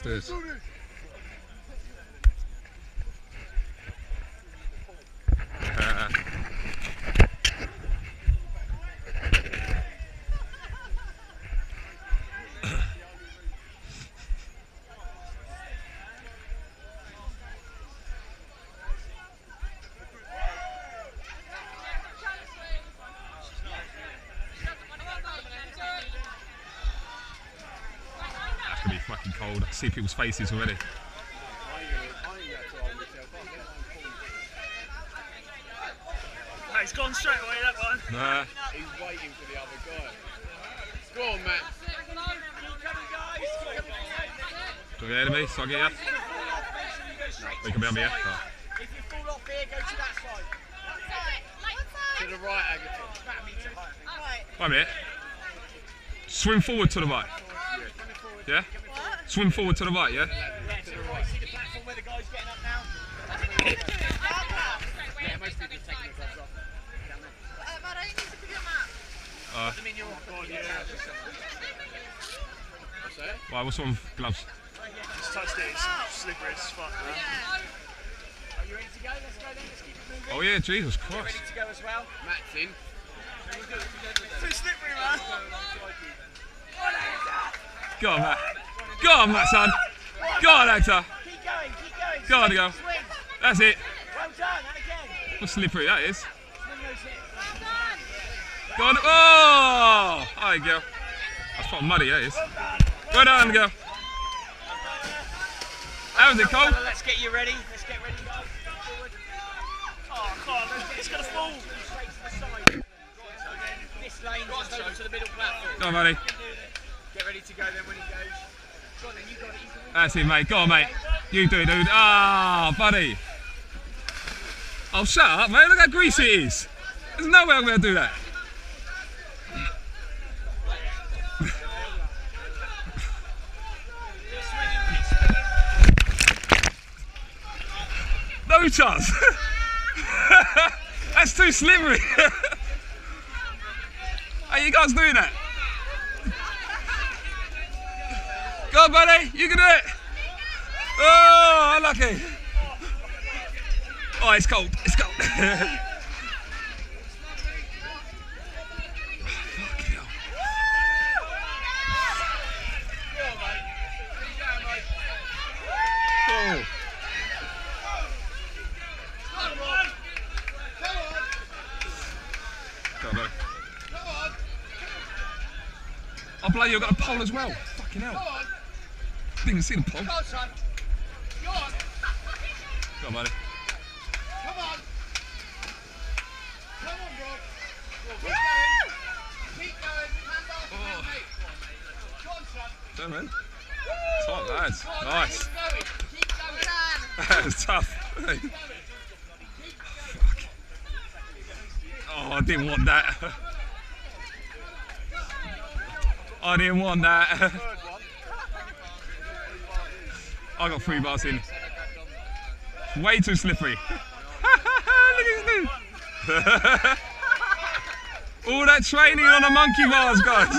Let's do this. That's gonna be fucking cold. I can see people's faces already. He's gone straight away, that one. Nah. He's waiting for the other guy. Go on, Matt. Do you hear me? So I get you? You can be on me, yeah? Oh. If you fall off here, go to that side. To the right, Agatha. Wait a minute. Swim forward to the right. Yeah? Swim forward to the right, yeah? See the platform where the guy's getting up now? Yeah, most people are taking the gloves off. Put them in your Right, what's wrong with gloves? Just touched it, it's slippery as fuck. Are you ready to go? Let's go then, let's keep it moving. Oh yeah, Jesus Ready Christ. to go as well? Matt's in. Too slippery, man. Go on, Matt. Go on, Matt, son. Go on, Hector. Keep going, keep going. Go on, go. Swing. That's it. Well done, and again. What's slippery that is. Swing those hips. Go on. Oh! There you go. That's fucking muddy, that is. Well done, go. How was it, Cole? Let's get you ready. Let's get ready, guys. Forward. Oh, God, it's going to fall. Straight to the side. This lane just over to the middle platform. Go on, buddy. Get ready to go then when he goes. Go on then, you got it. You can win. That's it, mate. Go on, mate. You do it, dude. Ah, buddy. Oh, shut up, mate. Look how greasy it is. There's no way I'm going to do that. No chance. That's too slippery. How you guys doing that? Go on, buddy. You can do it. Oh, unlucky. Oh, it's cold. It's cold. Fucking hell. Oh. Go on, buddy. Oh, bloody, you've got a pole as well. Fucking hell. Didn't even see the pole. Come on, son. Go on. Go on, buddy. Come on. Come on, bro. Keep going. Hand off, mate. Go on, son. Go on, man. Top lads. Nice. Keep going. Keep going. That was tough. Hey. Fuck. Oh, I didn't want that. I didn't want that. I got 3 bars in. Way too slippery. Look at this dude. All that training on the monkey bars, guys.